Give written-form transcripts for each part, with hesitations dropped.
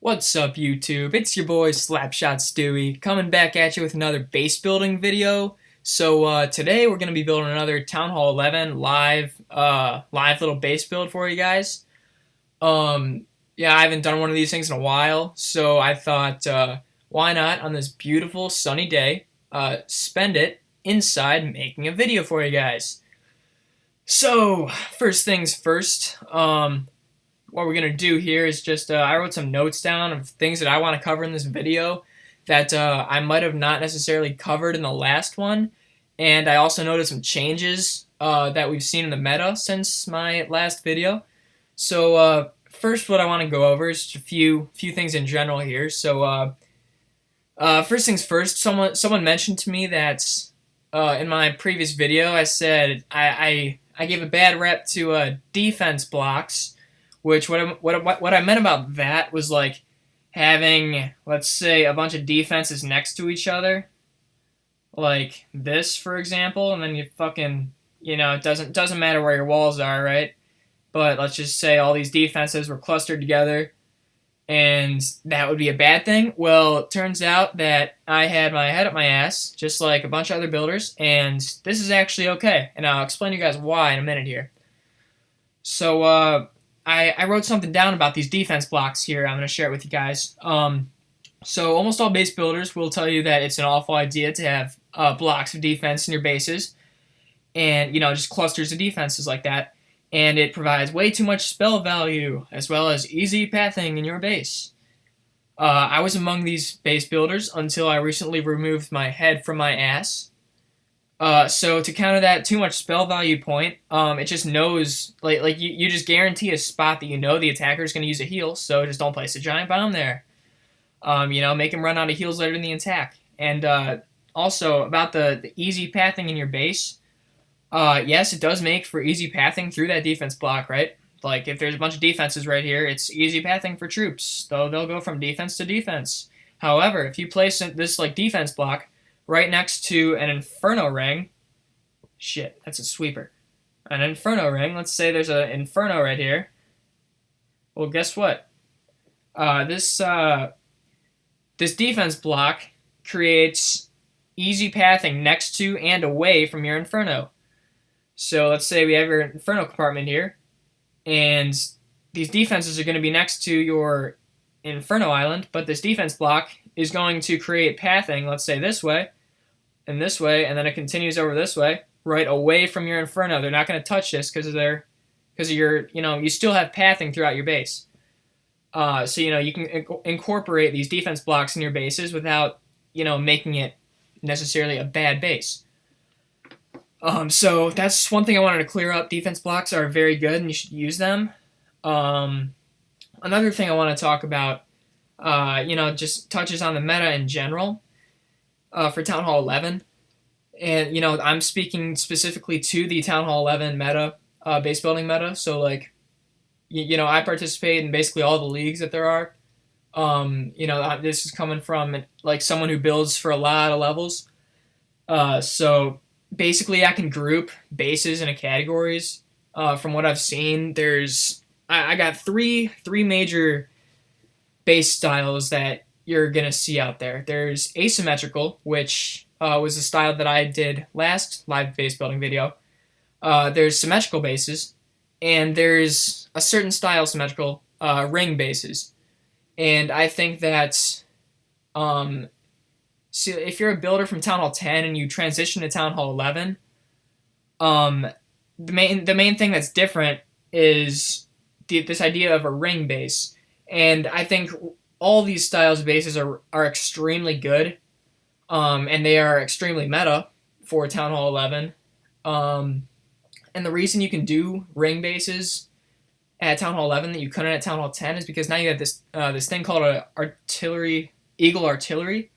What's up, YouTube? It's your boy Slapshot Stewie coming back at you with another base building video. Today we're gonna be building another Town Hall 11 live little base build for you guys. Yeah, I haven't done one of these things in a while, so I thought, why not on this beautiful sunny day, spend it inside making a video for you guys. So first things first. What we're going to do here is just, I wrote some notes down of things that I want to cover in this video that I might have not necessarily covered in the last one. And I also noticed some changes that we've seen in the meta since my last video. First, what I want to go over is just a few things in general here. First things first, someone mentioned to me that in my previous video I said I gave a bad rep to defense blocks. Which what I meant about that was like having, let's say, a bunch of defenses next to each other, like this, for example, and then you fucking, it doesn't matter where your walls are, right? But let's just say all these defenses were clustered together, and that would be a bad thing. Well, it turns out that I had my head up my ass, just like a bunch of other builders, and this is actually okay. And I'll explain to you guys why in a minute here. I wrote something down about these defense blocks here. I'm going to share it with you guys. So almost all base builders will tell you that it's an awful idea to have blocks of defense in your bases. And, just clusters of defenses like that. And it provides way too much spell value, as well as easy pathing in your base. I was among these base builders until I recently removed my head from my ass. So to counter that too much spell value point, it just knows, you just guarantee a spot that the attacker is going to use a heal, so just don't place a giant bomb there. Make him run out of heals later in the attack. And also, about the easy pathing in your base, yes, it does make for easy pathing through that defense block, right? Like, if there's a bunch of defenses right here, it's easy pathing for troops, though they'll go from defense to defense. However, if you place this, defense block right next to an Inferno ring. Shit, that's a sweeper. An Inferno ring. Let's say there's an Inferno right here. Well, guess what? This defense block creates easy pathing next to and away from your Inferno. So let's say we have your Inferno compartment here, and these defenses are going to be next to your Inferno island, but this defense block is going to create pathing, let's say this way, and then it continues over this way, right away from your Inferno. They're not going to touch this because of your, you still have pathing throughout your base. So you can incorporate these defense blocks in your bases without, making it necessarily a bad base. So that's one thing I wanted to clear up. Defense blocks are very good and you should use them. Another thing I want to talk about, just touches on the meta in general. For Town Hall 11, and I'm speaking specifically to the Town Hall 11 meta, base building meta. So I participate in basically all the leagues that there are. This is coming from someone who builds for a lot of levels. So basically, I can group bases into categories. From what I've seen, I got three major base styles that you're going to see out there. There's asymmetrical, which was the style that I did last live base building video. There's symmetrical bases, and there's a certain style of symmetrical ring bases. And I think that if you're a builder from Town Hall 10 and you transition to Town Hall 11, the main thing that's different is this idea of a ring base. And I think all these styles of bases are extremely good, and they are extremely meta for Town Hall 11. And the reason you can do ring bases at Town Hall 11 that you couldn't at Town Hall 10 is because now you have this thing called Eagle Artillery,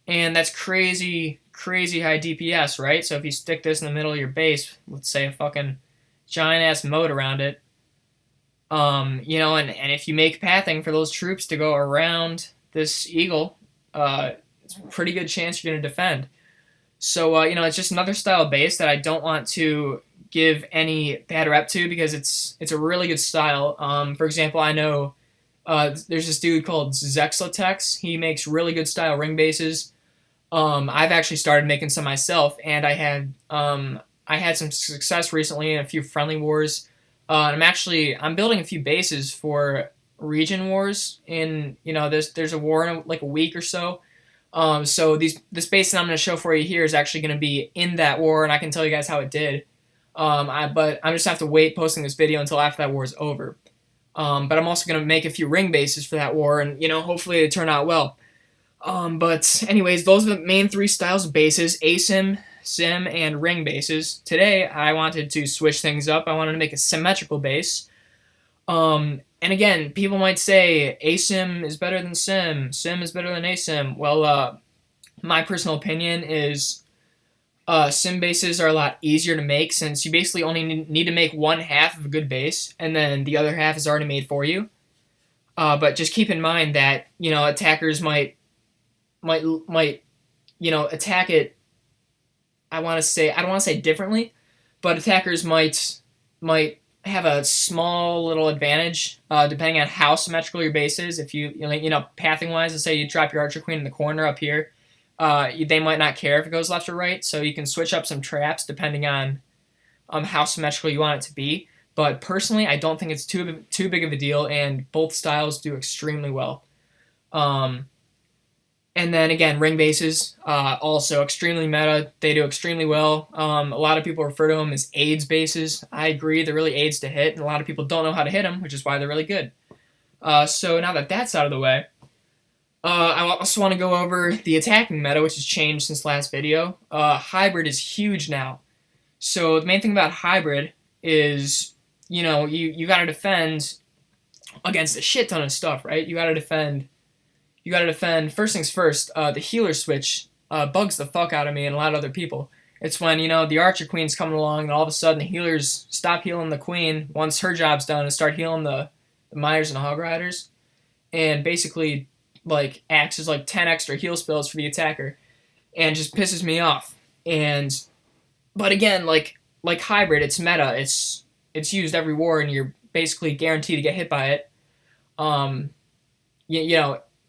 and that's crazy high DPS, right? So if you stick this in the middle of your base, let's say a fucking giant ass moat around it, and if you make pathing for those troops to go around this eagle, it's a pretty good chance you're going to defend. So, it's just another style of base that I don't want to give any bad rep to because it's a really good style. For example, I know There's this dude called Zexlatex. He makes really good style ring bases. I've actually started making some myself, and I had some success recently in a few friendly wars. I'm building a few bases for region wars. In there's a war in like a week or so. So this base that I'm going to show for you here is actually going to be in that war, and I can tell you guys how it did. But I'm just have to wait posting this video until after that war is over. But I'm also going to make a few ring bases for that war, and hopefully they turn out well. But anyways, those are the main three styles of bases: asym, sim, and ring bases. Today I wanted to switch things up. I wanted to make a symmetrical base. And again, people might say asym is better than sim, sim is better than asym. Well, my personal opinion is sim bases are a lot easier to make, since you basically only need to make one half of a good base, and then the other half is already made for you. But just keep in mind that attackers might attack it. I don't want to say differently, but attackers might have a small little advantage depending on how symmetrical your base is. If pathing wise, let's say you drop your archer queen in the corner up here, they might not care if it goes left or right. So you can switch up some traps depending on how symmetrical you want it to be. But personally, I don't think it's too big of a deal, and both styles do extremely well. And then again, ring bases, also extremely meta. They do extremely well. A lot of people refer to them as AIDS bases. I agree, they're really AIDS to hit, and a lot of people don't know how to hit them, which is why they're really good. So now that that's out of the way, I also want to go over the attacking meta, which has changed since last video. Hybrid is huge now. So the main thing about hybrid is, you gotta defend against a shit ton of stuff, right? You gotta defend. First things first, the healer switch bugs the fuck out of me and a lot of other people. It's when, the archer queen's coming along and all of a sudden the healers stop healing the queen once her job's done and start healing the miners and the hog riders. And basically, acts as 10 extra heal spells for the attacker. And just pisses me off. But again, like hybrid, it's meta. It's used every war and you're basically guaranteed to get hit by it.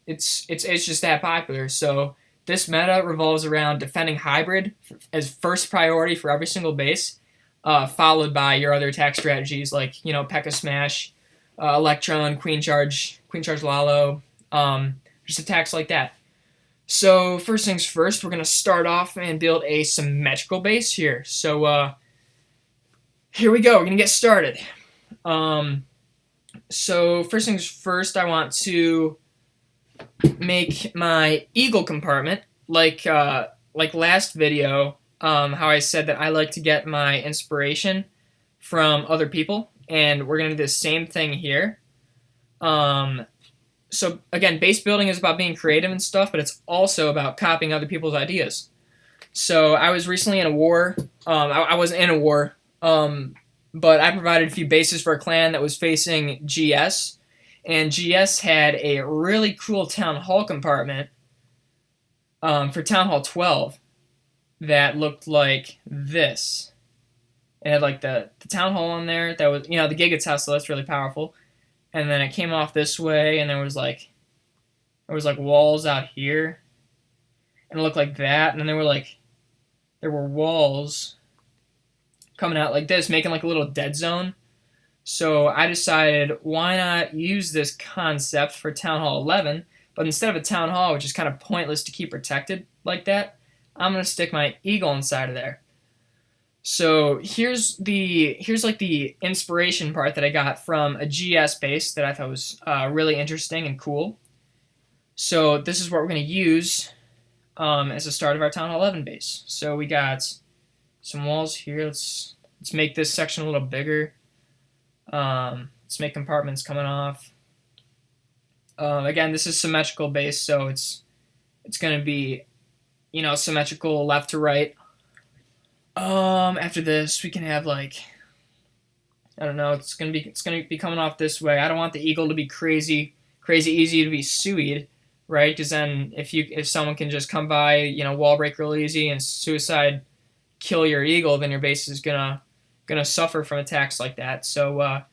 It's just that popular. So this meta revolves around defending hybrid as first priority for every single base, followed by your other attack strategies like P.E.K.K.A. Smash, Electron, Queen Charge Lalo, just attacks like that. So first things first, we're gonna start off and build a symmetrical base here. So here we go. We're gonna get started. So first things first, I want to make my eagle compartment like last video, how I said that I like to get my inspiration from other people, and we're gonna do the same thing here. So again, base building is about being creative and stuff, but it's also about copying other people's ideas. So I was recently in a war. I wasn't in a war, but I provided a few bases for a clan that was facing GS. And GS had a really cool town hall compartment for Town Hall 12 that looked like this. It had the town hall in there that was, the Giga Tesla, that's really powerful. And then it came off this way, and there was walls out here. And it looked like that, and then there were walls coming out like this, making a little dead zone. So I decided, why not use this concept for Town Hall 11, but instead of a town hall, which is kind of pointless to keep protected like that, I'm going to stick my eagle inside of there. So here's the inspiration part that I got from a GS base that I thought was really interesting and cool. So this is what we're going to use as the start of our Town Hall 11 base. So we got some walls here. Let's make this section a little bigger. Let's make compartments coming off. Again, this is symmetrical base, so it's going to be, symmetrical left to right. After this, we can have I don't know. It's gonna be coming off this way. I don't want the eagle to be crazy easy to be suied, right? Because then if someone can just come by, wall break real easy and suicide kill your eagle, then your base is gonna suffer from attacks like that. So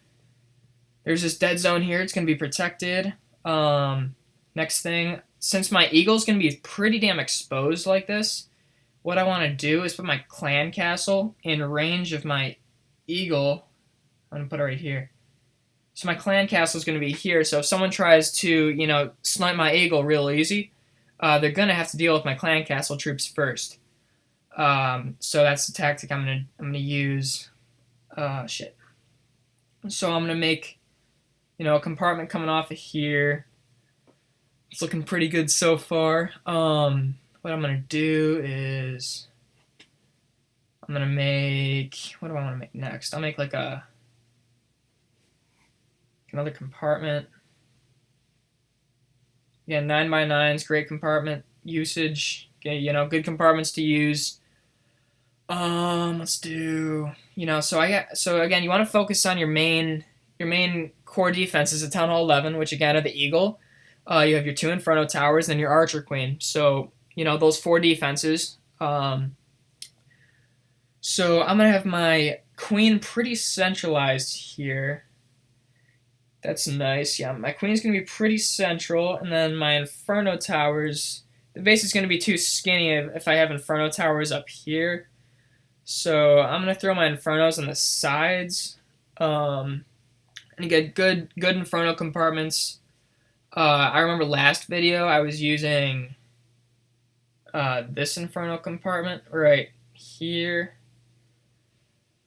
There's this dead zone here. It's going to be protected. Next thing, since my eagle's going to be pretty damn exposed like this, what I want to do is put my clan castle in range of my eagle. I'm going to put it right here. So my clan castle is going to be here. So if someone tries to, snipe my eagle real easy, they're going to have to deal with my clan castle troops first. So that's the tactic I'm gonna use. Shit. So I'm gonna make, a compartment coming off of here. It's looking pretty good so far. What I'm gonna do is I'm gonna make. What do I want to make next? I'll make like another compartment. Yeah, 9x9s, great compartment usage. Okay, good compartments to use. Let's do. So again, you want to focus on your main core defenses at Town Hall 11, which again are the Eagle. You have your 2 Inferno Towers and your Archer Queen. So those 4 defenses. So I'm gonna have my Queen pretty centralized here. That's nice. Yeah, my Queen's going to be pretty central, and then my Inferno Towers, the base is going to be too skinny if I have Inferno Towers up here. So I'm going to throw my Infernos on the sides, and get good Inferno compartments. I remember last video I was using this Inferno compartment right here.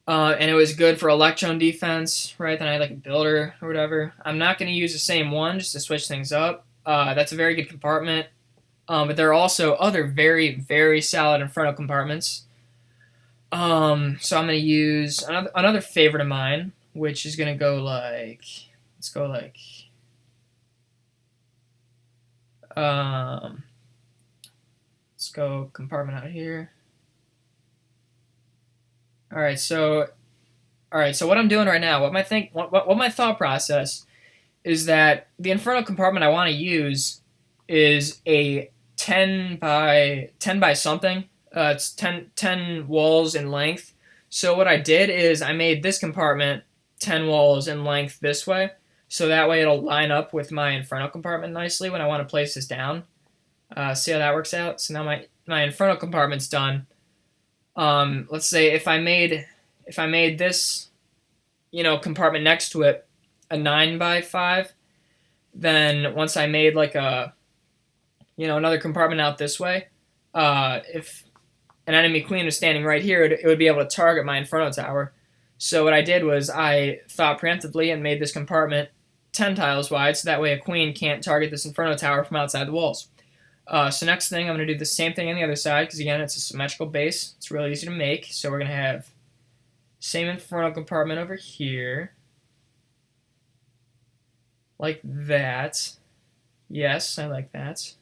And it was good for Electron defense, right? Then I had like a builder or whatever. I'm not going to use the same one just to switch things up. That's a very good compartment. But there are also other very, very solid Inferno compartments. So I'm going to use another favorite of mine, which is going to go like... Let's go like... let's go compartment out here. All right, so what I'm doing right now, what my thought process is that the Inferno compartment I want to use is a 10 by something. It's 10 walls in length. So what I did is I made this compartment 10 walls in length this way, so that way it'll line up with my Inferno compartment nicely when I want to place this down. See how that works out? So now my Inferno compartment's done. Let's say if I made this, compartment next to it a 9 by 5, then once I made like a, another compartment out this way, if an enemy queen was standing right here, it would be able to target my Inferno Tower. So what I did was I thought preemptively and made this compartment 10 tiles wide, so that way a queen can't target this Inferno Tower from outside the walls. So next thing, I'm going to do the same thing on the other side, because again, it's a symmetrical base. It's really easy to make. So we're going to have same Inferno compartment over here. Like that. Yes, I like that.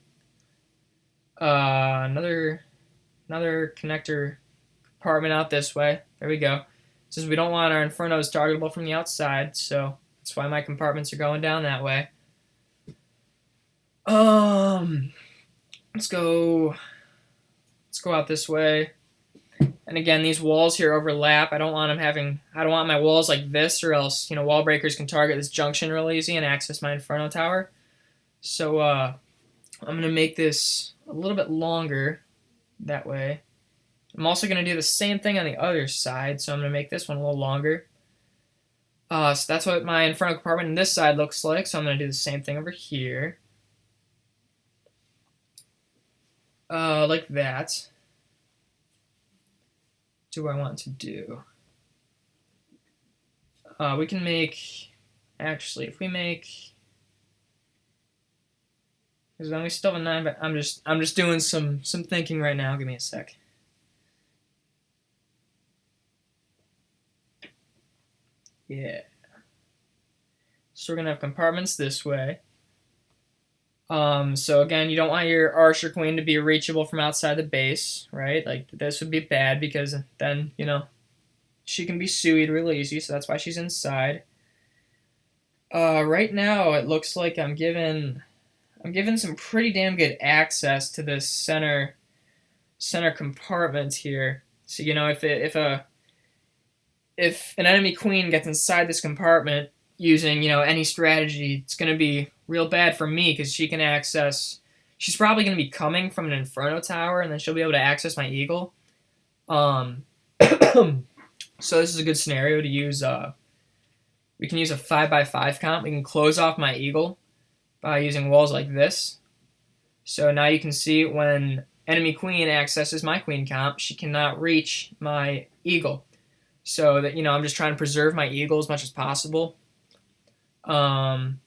Another connector compartment out this way. There we go. Since we don't want our Infernos targetable from the outside, so that's why my compartments are going down that way. Let's go out this way. And again, these walls here overlap. I don't want my walls like this, or else, wall breakers can target this junction real easy and access my Inferno Tower. So, I'm going to make this a little bit longer that way. I'm also going to do the same thing on the other side, so I'm going to make this one a little longer. So that's what my Inferno compartment on this side looks like, so I'm going to do the same thing over here. Like that. What do I want to do? We can make... Actually, if we make... Because then we still have a 9, but I'm just doing some thinking right now. Give me a sec. Yeah. So we're gonna have compartments this way. So again, you don't want your Archer Queen to be reachable from outside the base, right? Like, this would be bad, because then, she can be suied real easy, so that's why she's inside. Right now, it looks like I'm given some pretty damn good access to this center compartment here. So, if an enemy queen gets inside this compartment, using, any strategy, it's going to be real bad for me because she can access. She's probably going to be coming from an Inferno Tower, and then she'll be able to access my Eagle. So this is a good scenario to use. We can use a 5x5 comp. We can close off my Eagle by using walls like this. So now you can see when enemy queen accesses my queen comp, she cannot reach my Eagle. So that I'm just trying to preserve my Eagle as much as possible. Actually,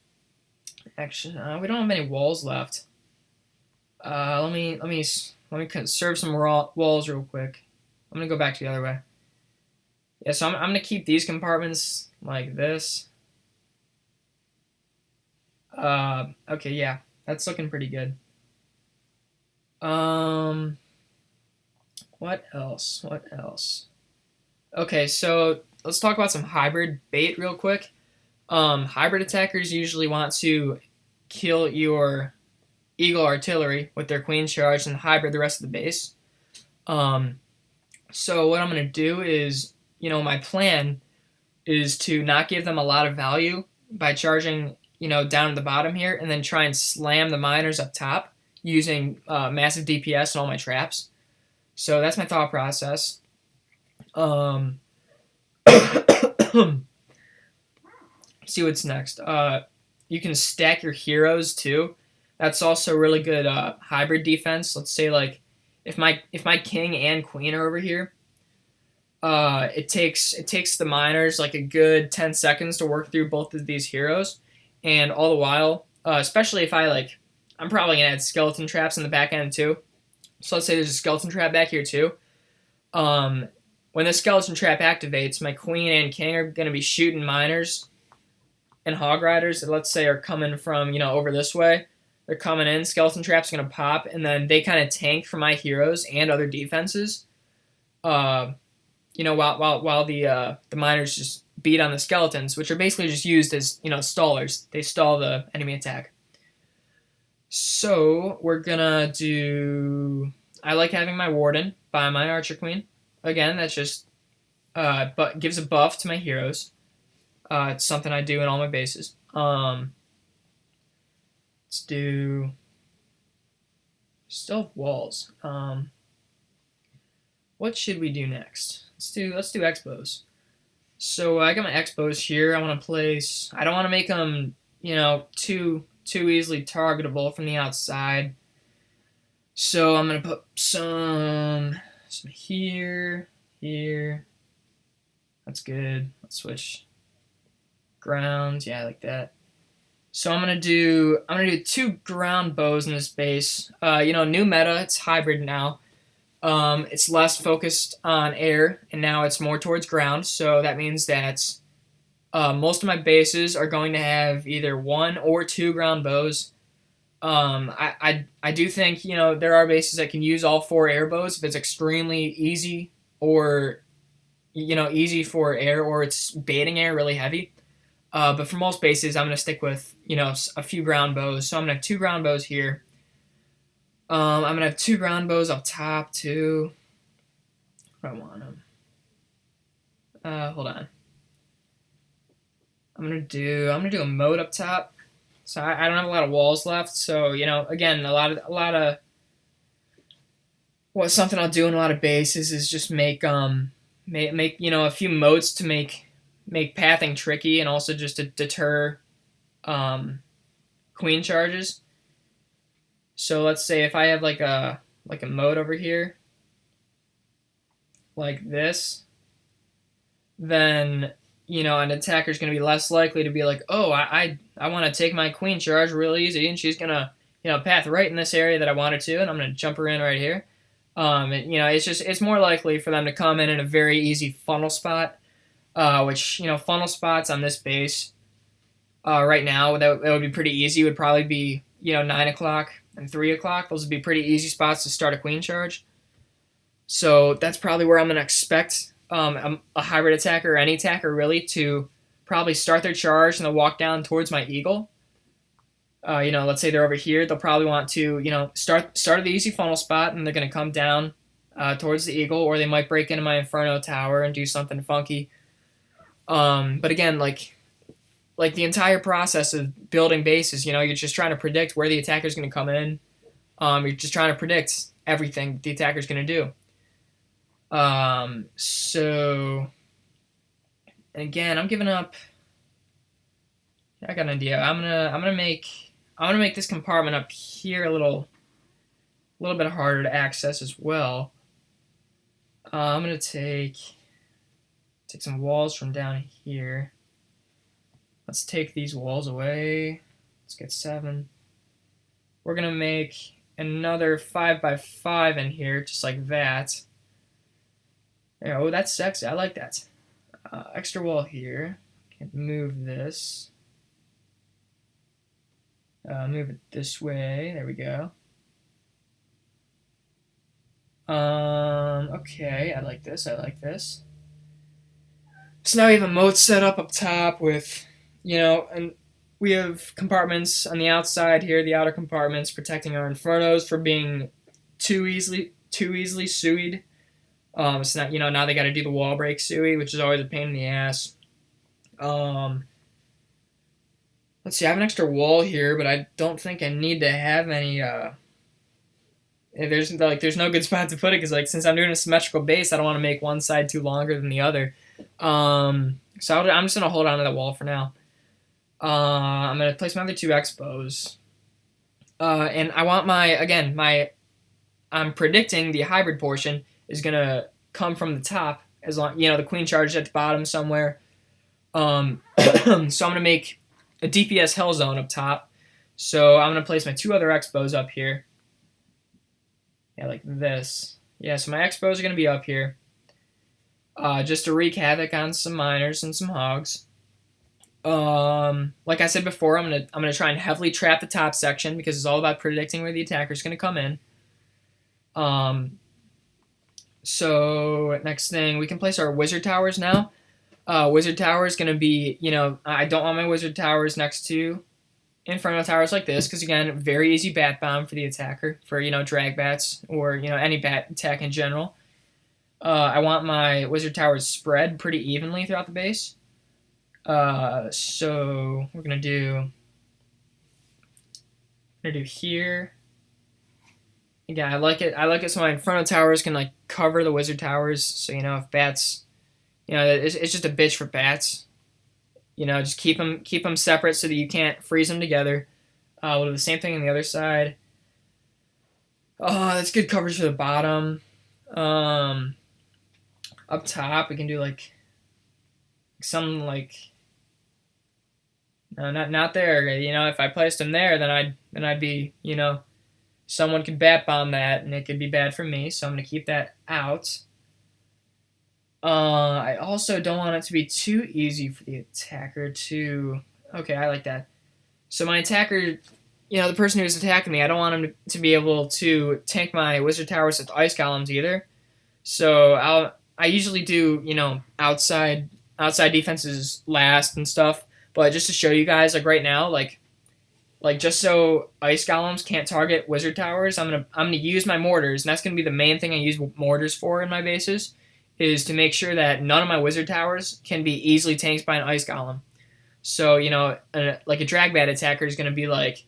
we don't have any walls left. Let me conserve some walls real quick. I'm gonna go back to the other way. Yeah, so I'm gonna keep these compartments like this. Okay, yeah, that's looking pretty good. What else? What else? Okay, so let's talk about some hybrid bait real quick. Hybrid attackers usually want to kill your Eagle artillery with their queen charge and hybrid the rest of the base. So what I'm going to do is, my plan is to not give them a lot of value by charging, down at the bottom here, and then try and slam the miners up top using massive DPS and all my traps. So that's my thought process. See what's next. You can stack your heroes too. That's also really good hybrid defense. Let's say like if my king and queen are over here, it takes the miners like a good 10 seconds to work through both of these heroes, and all the while, especially if I'm probably gonna add skeleton traps in the back end too. So let's say there's a skeleton trap back here too. When the skeleton trap activates, my queen and king are gonna be shooting miners and hog riders that, let's say, are coming from over this way. They're coming in. Skeleton traps are gonna pop, and then they kind of tank for my heroes and other defenses. While the miners just beat on the skeletons, which are basically just used as stallers. They stall the enemy attack. So we're gonna do. I like having my warden by my archer queen. Again, that's just but gives a buff to my heroes. It's something I do in all my bases. Let's do still walls. What should we do next? Let's do expos. So I got my expos here. I want to place. I don't want to make them too easily targetable from the outside. So I'm gonna put some here. That's good. Let's switch grounds. Yeah, I like that. So I'm gonna do 2 ground bows in this base. New meta. It's hybrid now. It's less focused on air, and now it's more towards ground. So that means that most of my bases are going to have either 1 or 2 ground bows. I do think there are bases that can use all 4 air bows if it's extremely easy, or easy for air, or it's baiting air really heavy. But for most bases, I'm gonna stick with a few ground bows. So I'm gonna have 2 ground bows here. I'm gonna have 2 ground bows up top too. Where do I want them? Hold on. I'm gonna do a moat up top. So I don't have a lot of walls left. So again, a lot of something I'll do in a lot of bases is just make a few moats to make pathing tricky, and also just to deter queen charges. So let's say if I have like a moat over here like this, then an attacker's going to be less likely to be like, oh, I want to take my queen charge real easy, and she's going to path right in this area that I want her to, and I'm going to jump her in right here. It's more likely for them to come in a very easy funnel spot, which funnel spots on this base right now that would be pretty easy. Would probably be 9 o'clock and 3 o'clock. Those would be pretty easy spots to start a queen charge. So that's probably where I'm going to expect a hybrid attacker, or any attacker really, to probably start their charge and they'll walk down towards my Eagle. Let's say they're over here. They'll probably want to start at the easy funnel spot, and they're going to come down towards the Eagle, or they might break into my Inferno Tower and do something funky. But again, like the entire process of building bases, you're just trying to predict where the attacker is going to come in. You're just trying to predict everything the attacker is going to do. So again, I'm giving up. I got an idea. I'm gonna make this compartment up here a little bit harder to access as well. I'm gonna take some walls from down here. Let's take these walls away. Let's get 7. We're gonna make another 5x5 in here, just like that. Oh, that's sexy. I like that. Extra wall here. Can move this. Move it this way. There we go. Okay, I like this. So now we have a moat set up top with, and we have compartments on the outside here, the outer compartments protecting our infernos from being too easily suied. So now, now they got to do the wall break suey, which is always a pain in the ass. Let's see, I have an extra wall here, but I don't think I need to have any, there's no good spot to put it, because since I'm doing a symmetrical base, I don't want to make one side too longer than the other. So I'm just going to hold on to that wall for now. I'm going to place my other 2 expos. And I want I'm predicting the hybrid portion is going to come from the top, as long, the queen charge at the bottom somewhere. So I'm going to make a DPS hell zone up top. So I'm going to place my 2 other expos up here. Yeah, like this. Yeah, so my expos are going to be up here. Just to wreak havoc on some miners and some hogs. Like I said before, I'm gonna try and heavily trap the top section, because it's all about predicting where the attacker is going to come in. So next thing, we can place our wizard towers now. Wizard tower is going to be, I don't want my wizard towers next to inferno towers like this, because again, very easy bat bomb for the attacker, for drag bats, or any bat attack in general. I want my wizard towers spread pretty evenly throughout the base. So we're gonna do here. Again, I like it so my inferno towers can cover the wizard towers. So if bats, it's just a bitch for bats. Just keep them separate so that you can't freeze them together. We'll do the same thing on the other side. That's good coverage for the bottom. Up top, we can do something no, not there. If I placed them there, then I'd be, someone could bat bomb that, and it could be bad for me. So I'm gonna keep that out. I also don't want it to be too easy for the attacker to... Okay, I like that. So my attacker, the person who's attacking me, I don't want him to be able to tank my wizard towers with ice golems either. So I usually do, outside defenses last and stuff. But just to show you guys, right now, just so ice golems can't target wizard towers, I'm gonna use my mortars, and that's gonna be the main thing I use mortars for in my bases, is to make sure that none of my wizard towers can be easily tanked by an ice golem. So a drag bat attacker is gonna be like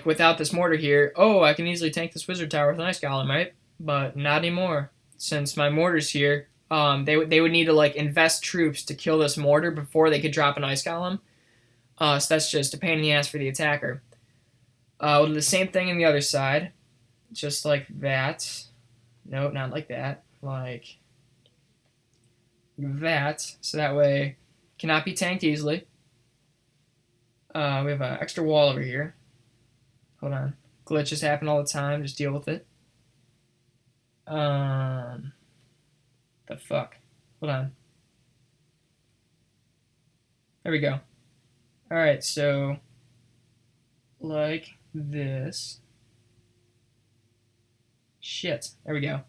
without this mortar here, oh, I can easily tank this wizard tower with an ice golem, right? But not anymore, since my mortar's here. They would need to invest troops to kill this mortar before they could drop an ice golem. So that's just a pain in the ass for the attacker. We'll do the same thing on the other side, just like that. No, not like that. Like that. So that way, cannot be tanked easily. We have an extra wall over here. Hold on. Glitches happen all the time. Just deal with it. The fuck? Hold on. There we go. Alright, so like this. Shit. There we go.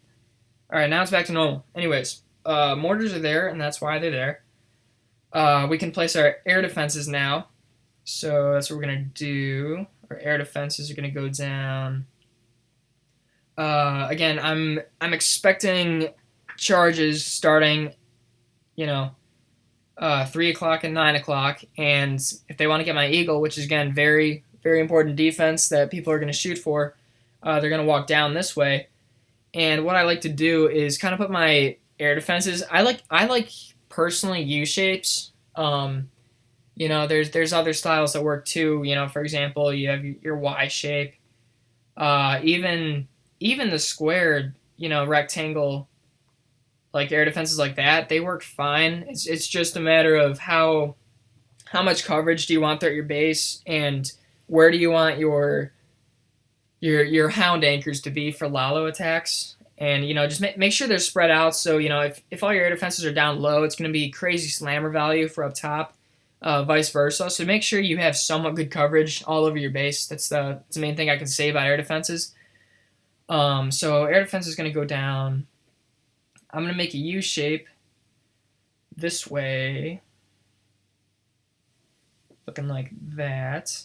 Alright, now it's back to normal. Anyways, mortars are there, and that's why they're there. We can place our air defenses now. So that's what we're going to do. Our air defenses are going to go down. Again, I'm expecting charges starting, 3 o'clock and 9 o'clock. And if they want to get my eagle, which is again very, very important defense that people are going to shoot for, they're going to walk down this way. And what I like to do is kind of put my air defenses. I like personally U shapes. There's other styles that work too. For example, you have your Y shape. Even the squared, rectangle, like air defenses like that, they work fine. It's just a matter of how much coverage do you want throughout your base, and where do you want your hound anchors to be for Lalo attacks. And just make sure they're spread out. So if all your air defenses are down low, it's going to be crazy slammer value for up top. Vice versa. So make sure you have somewhat good coverage all over your base. That's the main thing I can say about air defenses. So air defense is going to go down. I'm going to make a U shape this way, looking like that.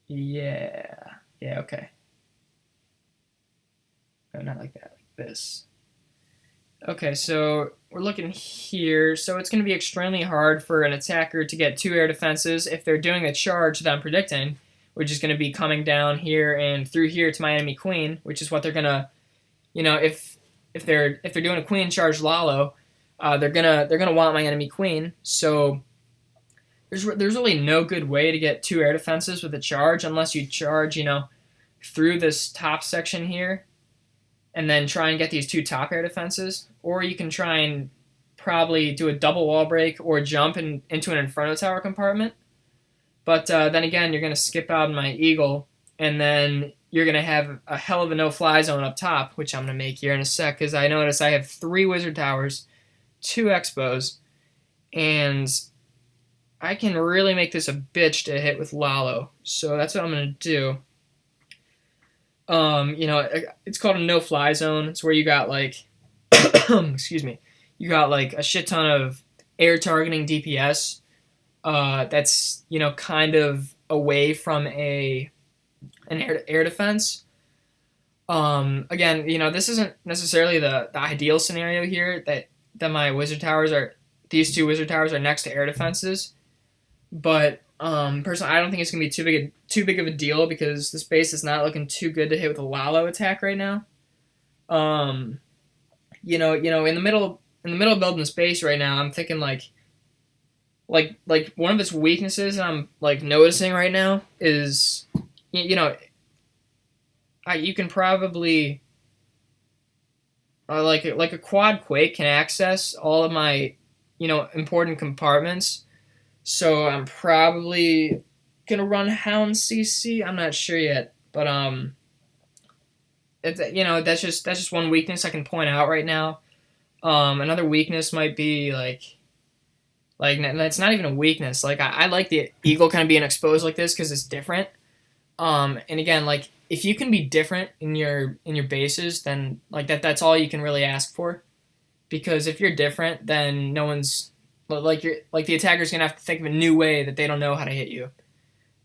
Yeah, okay. No, not like that, like this. Okay, so we're looking here. So it's going to be extremely hard for an attacker to get 2 air defenses if they're doing a charge that I'm predicting, which is going to be coming down here and through here to my enemy queen, which is what they're going to, if they're doing a queen charge Lalo, they're gonna want my enemy queen. So there's really no good way to get 2 air defenses with a charge unless you charge, through this top section here, and then try and get these 2 top air defenses. Or you can try and probably do a double wall break or jump into an Inferno Tower compartment. But then again, you're going to skip out on my eagle, and then you're going to have a hell of a no-fly zone up top, which I'm going to make here in a sec, because I notice I have 3 wizard towers, 2 expos, and I can really make this a bitch to hit with Lalo. So that's what I'm going to do. It's called a no-fly zone. It's where you got like, excuse me, you got like a shit ton of air targeting DPS. That's kind of away from an air defense. Again, this isn't necessarily the ideal scenario here that my wizard towers are. These 2 wizard towers are next to air defenses, but personally, I don't think it's gonna be too big of a deal because this base is not looking too good to hit with a Lalo attack right now. In the middle of building this base right now, I'm thinking like one of its weaknesses I'm like noticing right now is you can probably like a quad quake can access all of my important compartments. So I'm probably gonna run Hound CC. I'm not sure yet, but that's just one weakness I can point out right now. Another weakness might be like it's not even a weakness. Like I like the eagle kind of being exposed like this because it's different. And again, like if you can be different in your bases, then like that's all you can really ask for. Because if you're different, then no one's the attacker's gonna have to think of a new way that they don't know how to hit you.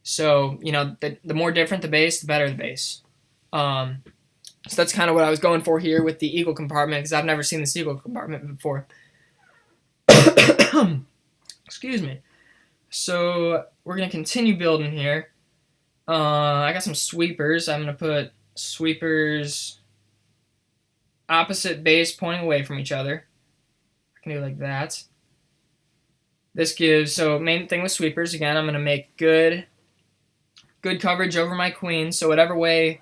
So the more different the base, the better the base. So that's kind of what I was going for here with the eagle compartment, because I've never seen this eagle compartment before. Excuse me. So we're gonna continue building here. I got some sweepers. I'm gonna put sweepers opposite base pointing away from each other. I can do it like that. This gives, so main thing with sweepers, again, I'm going to make good coverage over my queen. So whatever way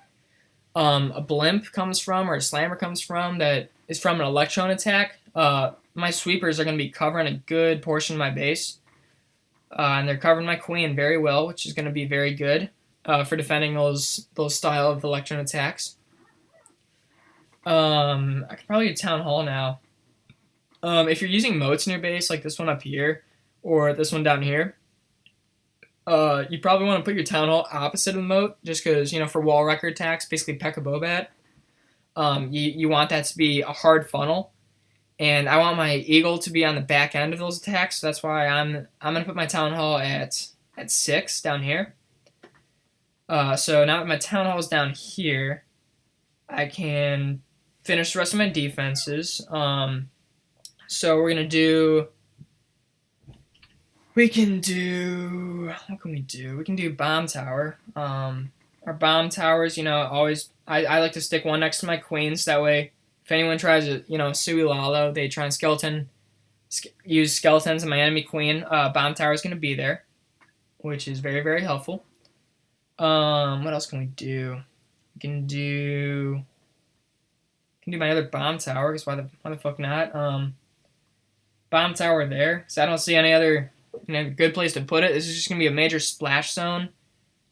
a blimp comes from or a slammer comes from that is from an electron attack, my sweepers are going to be covering a good portion of my base. And they're covering my queen very well, which is going to be very good for defending those style of electron attacks. I could probably do Town Hall now. If you're using moats in your base, like this one up here, or this one down here, you probably want to put your Town Hall opposite of the moat, just because, for wall wrecker attacks, basically P.E.K.K.A. Bobat, you want that to be a hard funnel, and I want my eagle to be on the back end of those attacks, so that's why I'm going to put my Town Hall at 6 down here. So now that my Town Hall is down here, I can finish the rest of my defenses. So we're gonna do. What can we do? We can do bomb tower. Our bomb towers, always I like to stick one next to my queens. That way, if anyone tries to, Suey Lalo, they try and use skeletons and my enemy queen. Bomb tower is gonna be there, which is very, very helpful. What else can we do? We can do my other bomb tower, because why the fuck not? Bomb tower there, because I don't see any other good place to put it. This is just gonna be a major splash zone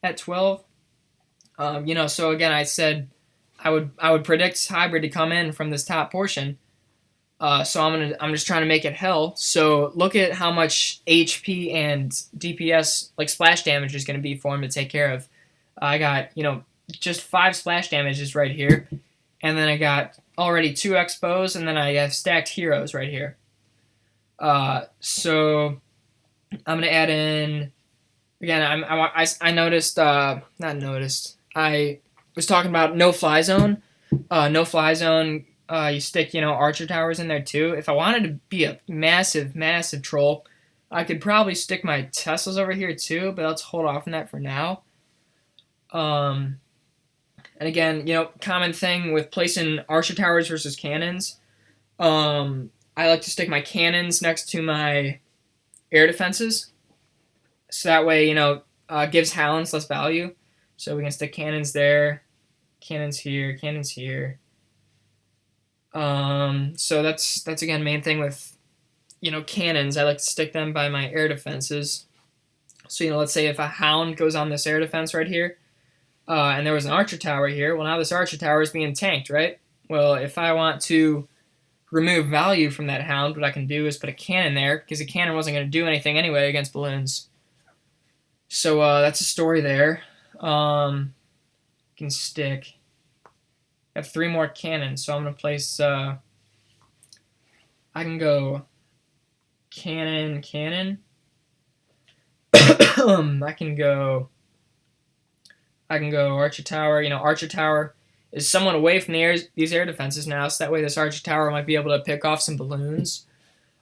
at 12. So again, I said I would predict hybrid to come in from this top portion. So I'm just trying to make it hell. So look at how much HP and DPS like splash damage is going to be for him to take care of. I got just 5 splash damages right here, and then I got already 2 expos, and then I have stacked heroes right here. So I'm gonna add in again. I noticed not noticed. I was talking about no fly zone. No fly zone. You stick archer towers in there too. If I wanted to be a massive troll, I could probably stick my Teslas over here too. But let's hold off on that for now. And again, common thing with placing archer towers versus cannons. I like to stick my cannons next to my air defenses, so that way gives Hounds less value. So we can stick cannons there, cannons here, cannons here. So that's again main thing with cannons. I like to stick them by my air defenses. So let's say if a Hound goes on this air defense right here, and there was an archer tower here. Well, now this archer tower is being tanked, right? Well, if I want to remove value from that Hound, what I can do is put a cannon there, because a cannon wasn't going to do anything anyway against balloons. So that's a story there. Can stick. I have 3 more cannons, so I'm going to place. I can go cannon. I can go archer tower. Archer tower is somewhat away from these air defenses now, so that way this archer tower might be able to pick off some balloons.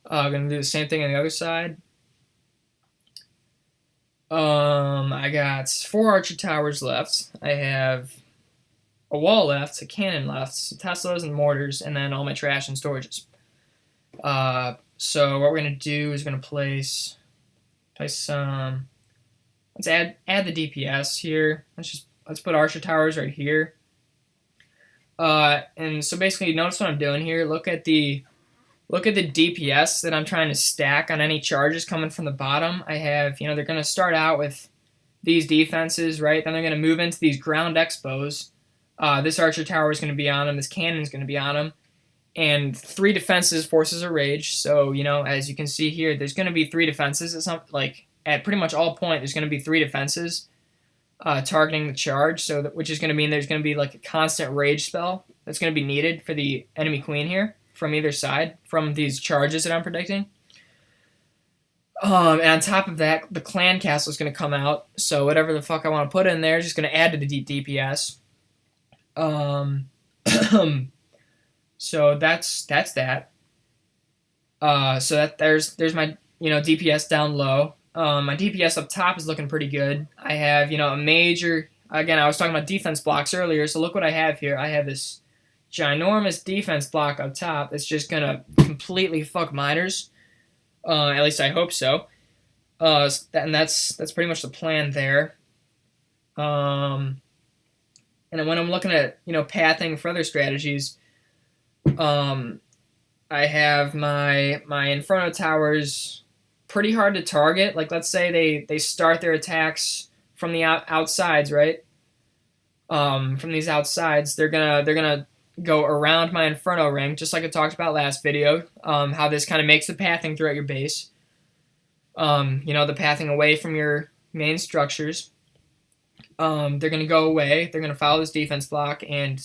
I'm going to do the same thing on the other side. I got 4 archer towers left. I have a wall left, a cannon left, some Teslas and mortars, and then all my trash and storages. So what we're going to do is we're going to place some. Let's add the DPS here. Let's put archer towers right here. And so basically, notice what I'm doing here. Look at the DPS that I'm trying to stack on any charges coming from the bottom. I have, they're going to start out with these defenses, right? Then they're going to move into these ground expos. This archer tower is going to be on them. This cannon is going to be on them. And 3 defenses forces a rage. So, as you can see here, there's going to be 3 defenses. It's not like at pretty much all point, there's going to be 3 defenses targeting the charge. So, which is going to mean there's going to be like a constant rage spell that's going to be needed for the enemy queen here from either side from these charges that I'm predicting. And on top of that, the clan castle is going to come out. So whatever the fuck I want to put in there is just going to add to the DPS. So that's that. So that there's my DPS down low. My DPS up top is looking pretty good. I have a major. Again, I was talking about defense blocks earlier. So look what I have here. I have this ginormous defense block up top that's just gonna completely fuck miners. At least I hope so. And that's pretty much the plan there. And then when I'm looking at pathing for other strategies, I have my Inferno towers pretty hard to target. Like let's say they start their attacks from the outsides, right? From these outsides, they're gonna go around my Inferno ring, just like I talked about last video. How this kind of makes the pathing throughout your base. The pathing away from your main structures. They're gonna go away. They're gonna follow this defense block and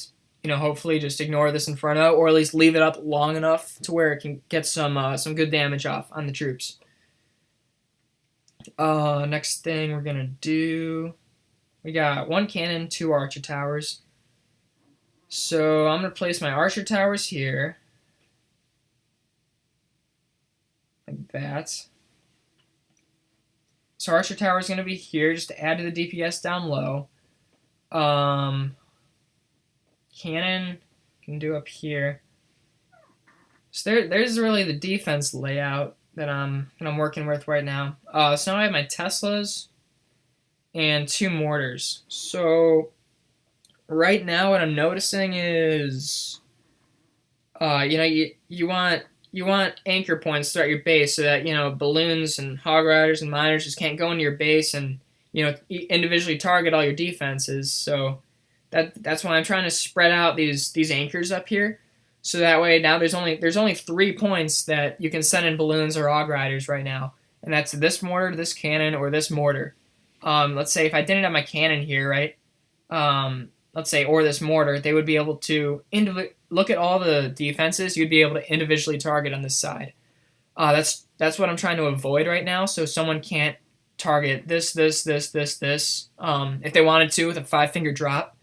hopefully just ignore this Inferno, or at least leave it up long enough to where it can get some good damage off on the troops. Next thing we're gonna do, we got 1 cannon, 2 archer towers. So I'm gonna place my archer towers here. that. So Archer Tower is going to be here, just to add to the DPS down low. Cannon can do up here. So there's really the defense layout that I'm working with right now. So now I have my Teslas and 2 mortars. So right now what I'm noticing is, you want anchor points throughout your base so that balloons and hog riders and miners just can't go into your base and individually target all your defenses. So that's why I'm trying to spread out these anchors up here. So that way now there's only 3 points that you can send in balloons or hog riders right now, and that's this mortar, this cannon, or this mortar. Let's say if I didn't have my cannon here, right? Let's say, or this mortar, they would be able to look at all the defenses. You'd be able to individually target on this side. That's what I'm trying to avoid right now. So someone can't target this, if they wanted to with a 5-finger drop.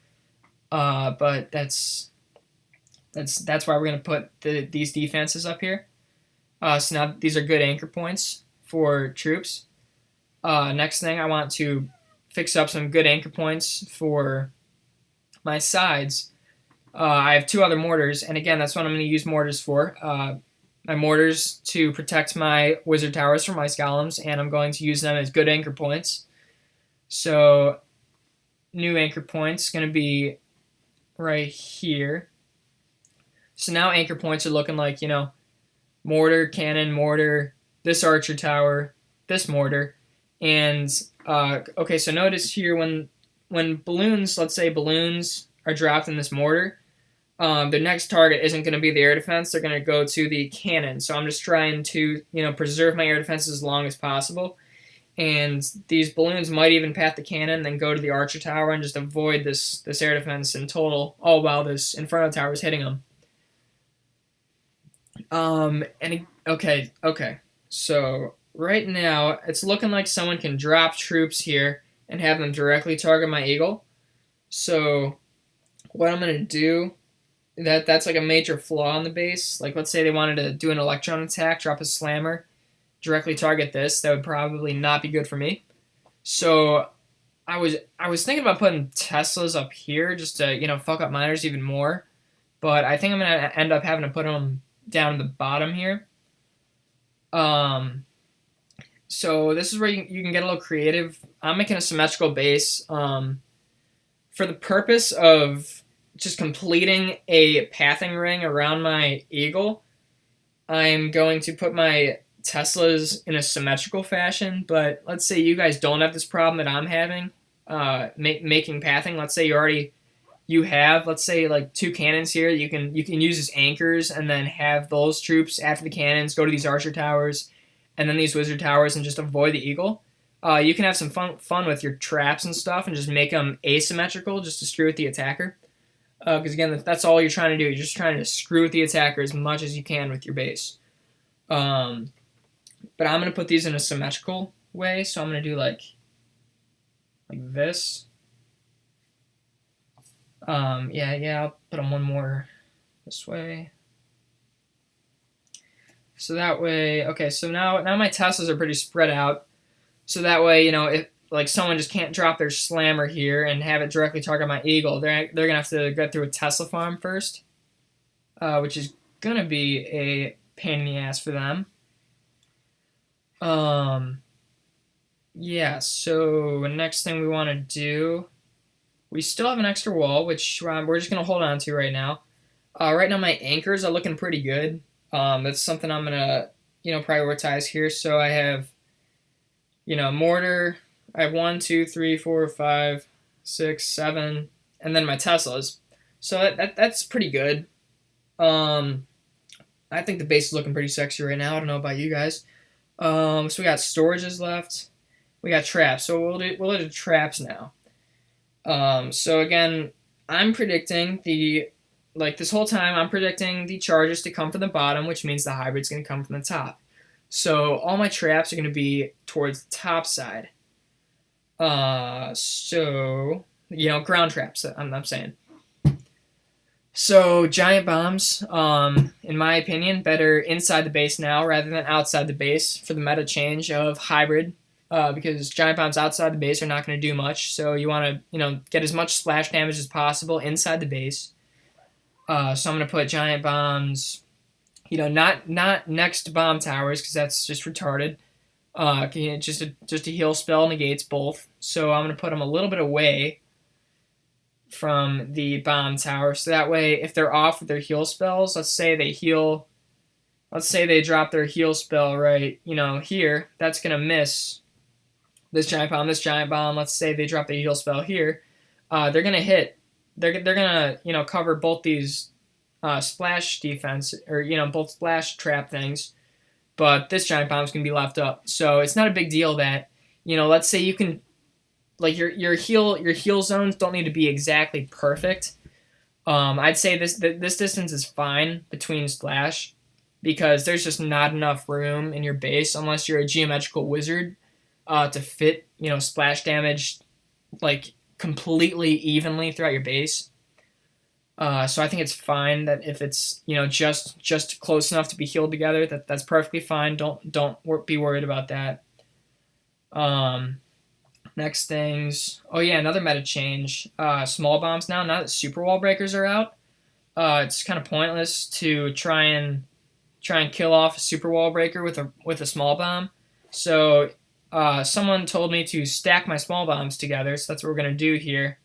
But that's why we're gonna put these defenses up here. So now these are good anchor points for troops. Next thing, I want to fix up some good anchor points for my sides. I have 2 other mortars, and again, that's what I'm going to use mortars for. My mortars to protect my wizard towers from ice golems, and I'm going to use them as good anchor points. So, new anchor points going to be right here. So now anchor points are looking like, mortar, cannon, mortar, this archer tower, this mortar. And, okay, so notice here when balloons, let's say balloons are dropped in this mortar, the next target isn't going to be the air defense. They're going to go to the cannon. So I'm just trying to, preserve my air defense as long as possible. And these balloons might even pat the cannon, then go to the archer tower and just avoid this air defense in total, all while this inferno tower is hitting them. Okay. So right now, it's looking like someone can drop troops here and have them directly target my eagle. So what I'm going to do, that's like a major flaw in the base. Like, let's say they wanted to do an electron attack, drop a slammer, directly target this. That would probably not be good for me. So I was thinking about putting Teslas up here just to, fuck up miners even more. But I think I'm going to end up having to put them down the bottom here. So this is where you can get a little creative. I'm making a symmetrical base for the purpose of just completing a pathing ring around my eagle. I'm going to put my Teslas in a symmetrical fashion, but let's say you guys don't have this problem that I'm having, making pathing. Let's say you have, let's say, like 2 cannons here. You can use as anchors and then have those troops after the cannons go to these archer towers and then these wizard towers and just avoid the eagle. You can have some fun with your traps and stuff and just make them asymmetrical just to screw with the attacker. Because again, that's all you're trying to do. You're just trying to screw with the attacker as much as you can with your base. But I'm going to put these in a symmetrical way. So I'm going to do like this. I'll put them one more this way. So that way, okay, so now my Teslas are pretty spread out. So that way, if like someone just can't drop their slammer here and have it directly target my eagle, they're gonna have to go through a Tesla farm first, which is gonna be a pain in the ass for them. So next thing we want to do, we still have an extra wall, which we're just gonna hold on to right now. Right now my anchors are looking pretty good. That's something I'm gonna prioritize here. So I have mortar. I have 1, 2, 3, 4, 5, 6, 7, and then my Teslas. So that's pretty good. I think the base is looking pretty sexy right now. I don't know about you guys. So we got storages left. We got traps. So we'll do the traps now. So again, I'm predicting this whole time I'm predicting the charges to come from the bottom, which means the hybrid's going to come from the top. So all my traps are going to be towards the top side. So ground traps, I'm saying. So giant bombs, in my opinion, better inside the base now rather than outside the base for the meta change of hybrid. Because giant bombs outside the base are not going to do much. So you want to, get as much splash damage as possible inside the base. So I'm going to put giant bombs, not next to bomb towers because that's just retarded. Just a heal spell negates both. So I'm going to put them a little bit away from the bomb tower. So that way, if they're off with their heal spells, let's say they drop their heal spell right, here, that's going to miss this giant bomb. Let's say they drop the heal spell here. They're going to hit. They're going to, cover both these splash defense, or, both splash trap things. But this giant bomb's going to be left up. So it's not a big deal that, let's say you can, like, your heal zones don't need to be exactly perfect. I'd say this distance is fine between splash because there's just not enough room in your base unless you're a geometrical wizard to fit, splash damage like completely evenly throughout your base. So I think it's fine that if it's just close enough to be healed together, that's perfectly fine. Don't be worried about that. Next things. Oh yeah, another meta change. Small bombs now that super wall breakers are out. It's kind of pointless to try and kill off a super wall breaker with a small bomb. So someone told me to stack my small bombs together. So that's what we're gonna do here.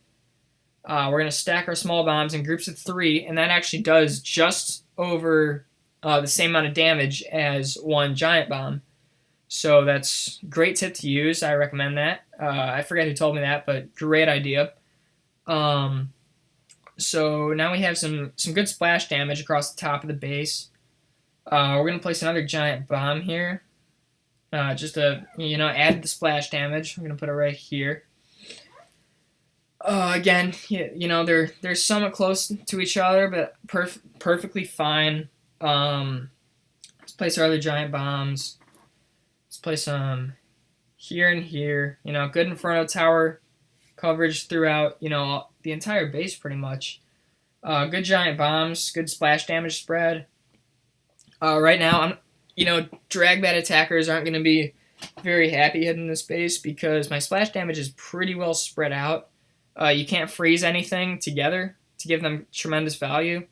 We're going to stack our small bombs in groups of 3, and that actually does just over the same amount of damage as one giant bomb. So that's a great tip to use. I recommend that. I forget who told me that, but great idea. So now we have some good splash damage across the top of the base. We're going to place another giant bomb here. Just to, add the splash damage. I'm going to put it right here. Again, they're somewhat close to each other, but perfectly fine. Let's place our other giant bombs. Let's place them here and here. Good Inferno Tower coverage throughout, the entire base pretty much. Good giant bombs, good splash damage spread. Right now, drag bat attackers aren't going to be very happy hitting this base because my splash damage is pretty well spread out. You can't freeze anything together to give them tremendous value.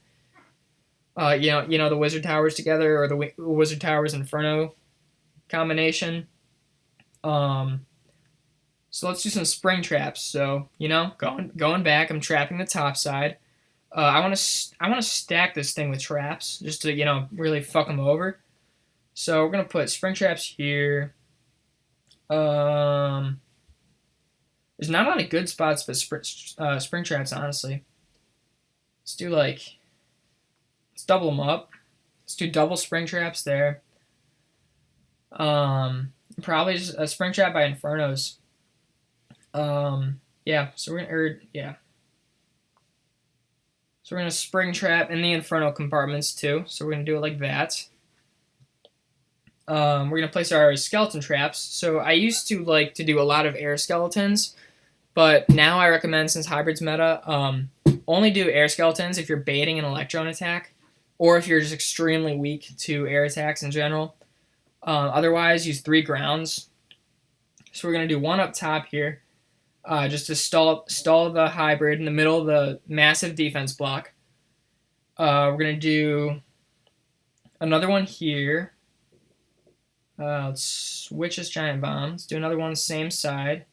The Wizard Towers together or the Wizard Towers Inferno combination. So let's do some spring traps. So going back, I'm trapping the top side. I want to stack this thing with traps just to really fuck them over. So we're gonna put spring traps here. There's not a lot of good spots for spring traps, honestly. Let's double them up. Let's do double spring traps there. Probably just a spring trap by Infernos. Yeah. So we're gonna spring trap in the Inferno compartments too. So we're gonna do it like that. We're gonna place our skeleton traps. So I used to like to do a lot of air skeletons. But now I recommend, since hybrid's meta, only do air skeletons if you're baiting an electron attack, or if you're just extremely weak to air attacks in general. Otherwise, use 3 grounds. So we're going to do 1 up top here, just to stall the hybrid in the middle of the massive defense block. We're going to do another one here. Let's switch this giant bomb. Let's do another one same side.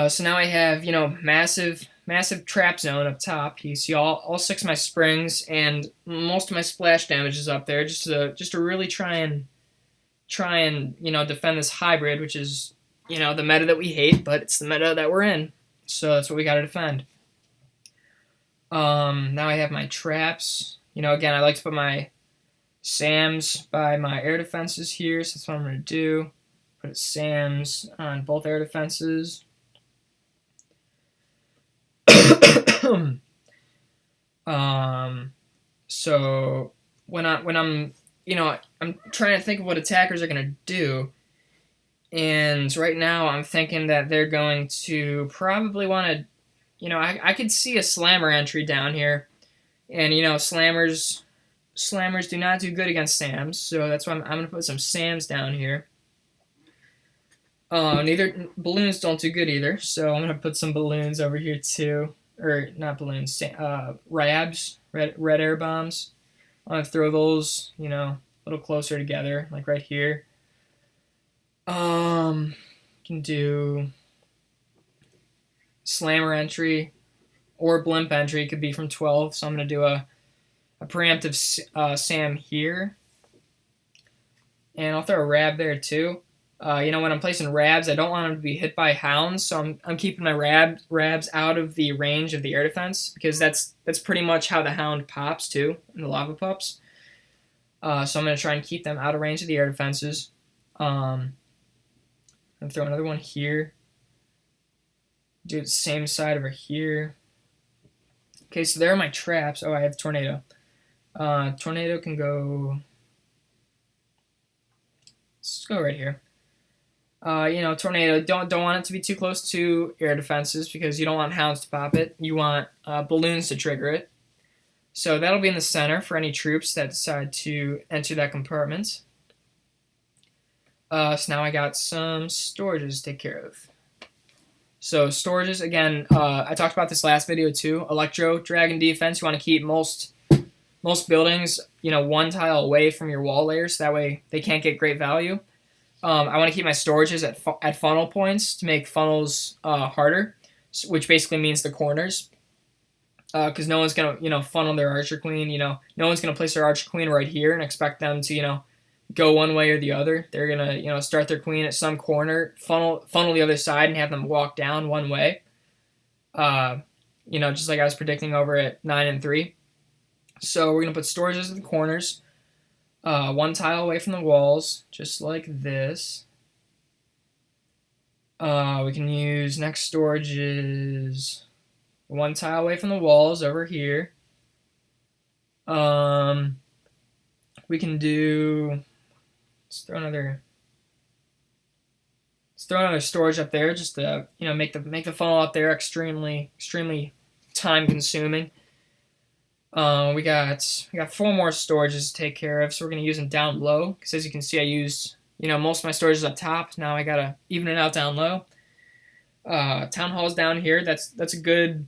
So now I have, massive trap zone up top. You see all 6 of my springs and most of my splash damage is up there, just to really try and defend this hybrid, which is the meta that we hate, but it's the meta that we're in, so that's what we got to defend. Now I have my traps. Again, I like to put my SAMs by my air defenses here, so that's what I'm gonna do. Put SAMs on both air defenses. So when I'm I'm trying to think of what attackers are gonna do, and right now I'm thinking that they're going to probably want to I could see a slammer entry down here, and slammers do not do good against Sams, so that's why I'm gonna put some Sams down here. Neither balloons don't do good either, so I'm gonna put some balloons over here too, or not balloons, rabs, red air bombs. I'm gonna throw those, a little closer together, like right here. Can do slammer entry or blimp entry. Could be from 12, so I'm gonna do a preemptive Sam here, and I'll throw a rab there too. When I'm placing rabs, I don't want them to be hit by hounds, so I'm keeping my rabs out of the range of the air defense, because that's pretty much how the hound pops too in the lava pups. So I'm going to try and keep them out of range of the air defenses. I'm going to throw another one here. Do the same side over here. Okay, so there are my traps. Oh, I have tornado. Tornado can go... Let's go right here. Tornado, don't want it to be too close to air defenses, because you don't want hounds to pop it. You want balloons to trigger it. So that'll be in the center for any troops that decide to enter that compartment. So now I got some storages to take care of. So storages, again, I talked about this last video too. Electro Dragon defense, you want to keep most buildings, one tile away from your wall layers, so that way they can't get great value. I want to keep my storages at funnel points to make funnels harder, which basically means the corners. Because no one's going to, funnel their Archer Queen. No one's going to place their Archer Queen right here and expect them to, go one way or the other. They're going to, start their Queen at some corner, funnel the other side, and have them walk down one way. Just like I was predicting over at 9 and 3. So we're going to put storages at the corners. One tile away from the walls, just like this. We can use next storages one tile away from the walls over here. We can do... Let's throw another storage up there, just to make the funnel up there extremely time consuming. We got 4 more storages to take care of, so we're gonna use them down low, because as you can see, I used most of my storages up top. Now I gotta even it out down low. Town hall's down here. That's a good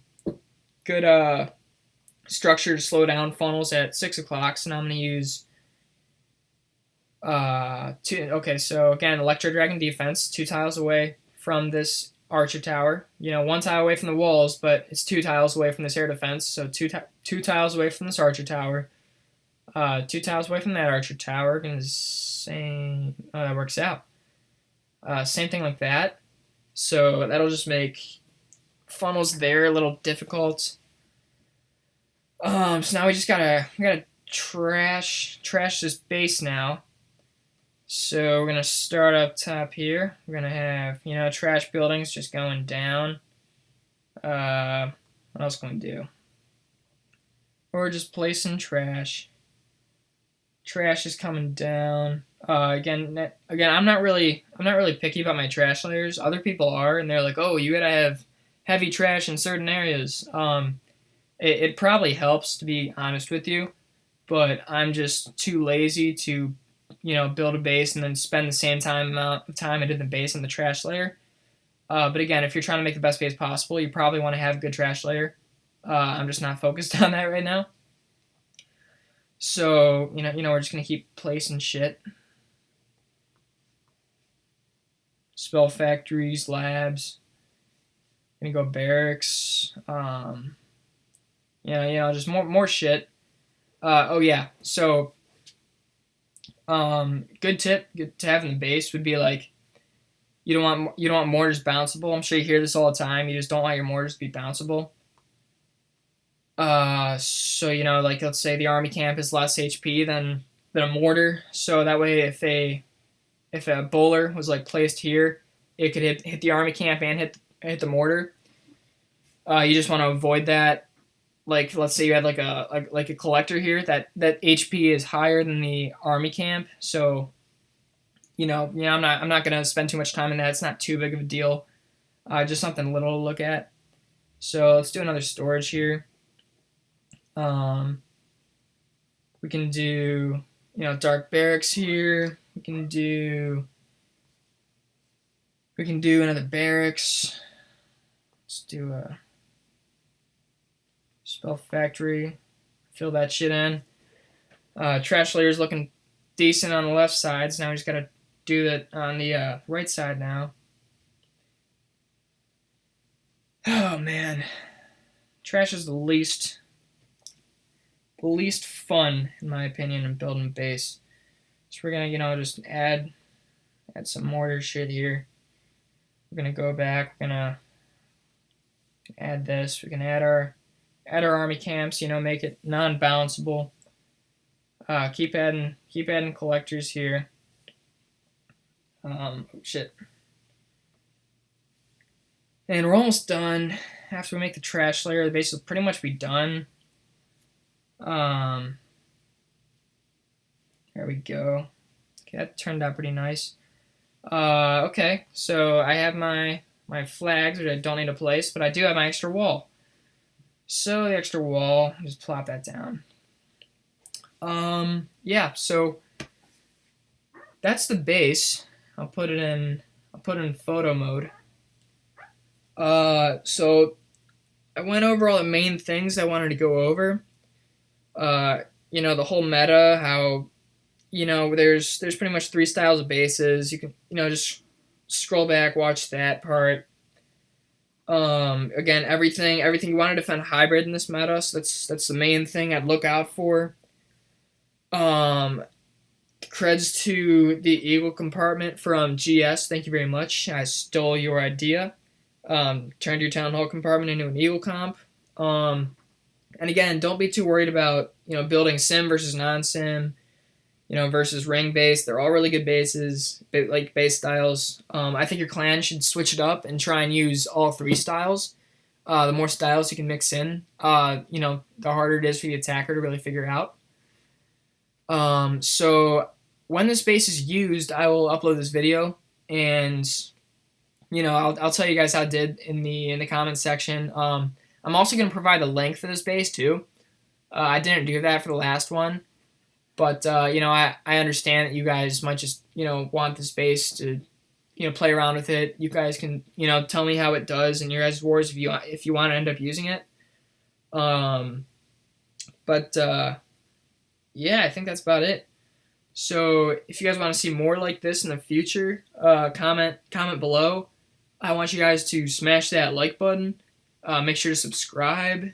structure to slow down funnels at 6 o'clock. So now I'm gonna use okay. So again, Electro Dragon defense, 2 tiles away from this Archer tower. 1 tile away from the walls, but it's 2 tiles away from this air defense. So two tiles away from this Archer tower. 2 tiles away from that Archer tower. Gonna say that works out. Same thing like that. So that'll just make funnels there a little difficult. So now we gotta trash this base now. So we're gonna start up top here. We're gonna have trash buildings just going down. What else can we do? Or just placing trash. Trash is coming down. Again, I'm not really picky about my trash layers. Other people are, and they're like, oh, you gotta have heavy trash in certain areas. It probably helps, to be honest with you, but I'm just too lazy to, build a base and then spend the same amount of time I did the base on the trash layer. But again, if you're trying to make the best base possible, you probably want to have a good trash layer. I'm just not focused on that right now. So, we're just going to keep placing shit. Spell factories, labs. Gonna go barracks. Just more shit. Oh yeah. So, good tip to have in the base would be like, you don't want mortars bounceable. I'm sure you hear this all the time. You just don't want your mortars to be bounceable. So like, let's say the army camp is less HP than a mortar. So that way, if a bowler was like placed here, it could hit the army camp and hit the mortar. You just want to avoid that. Like, let's say you had like a collector here that HP is higher than the army camp. So, I'm not gonna spend too much time in that. It's not too big of a deal. Just something little to look at. So let's do another storage here. We can do, dark barracks here. We can do another barracks. Let's do a spell factory. Fill that shit in. Trash layer is looking decent on the left side, so now we just gotta do that on the right side now. Oh man, trash is the least fun in my opinion in building a base. So we're gonna, just add some mortar shit here. We're gonna go back. We're gonna add this. We can add our army camps. Make it non-bounceable. Keep adding collectors here. Shit. And we're almost done. After we make the trash layer, the base will pretty much be done. There we go. Okay, that turned out pretty nice. Okay, so I have my flags, which I don't need to place, but I do have my extra wall. So the extra wall, just plop that down. Yeah, so that's the base. I'll put it in photo mode. So I went over all the main things I wanted to go over. The whole meta, how, there's pretty much 3 styles of bases. You can, just scroll back, watch that part. Again, everything you want to defend hybrid in this meta, so that's the main thing I'd look out for. Creds to the Eagle Compartment from GS. Thank you very much. I stole your idea. Turned your Town Hall Compartment into an Eagle comp. And again, don't be too worried about, building sim versus non-sim, versus ring base. They're all really good bases, like base styles. I think your clan should switch it up and try and use all 3 styles. The more styles you can mix in, the harder it is for the attacker to really figure out. So when this base is used, I will upload this video, and I'll tell you guys how it did in the comments section. I'm also going to provide a link for this base too. I didn't do that for the last one, but I understand that you guys might just want this base to play around with it. You guys can tell me how it does in your guys' wars if you want to end up using it. Yeah, I think that's about it. So if you guys want to see more like this in the future, comment below. I want you guys to smash that like button. Make sure to subscribe,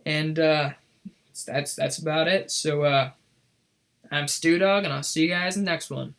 and that's about it. So I'm Stew Dog, and I'll see you guys in the next one.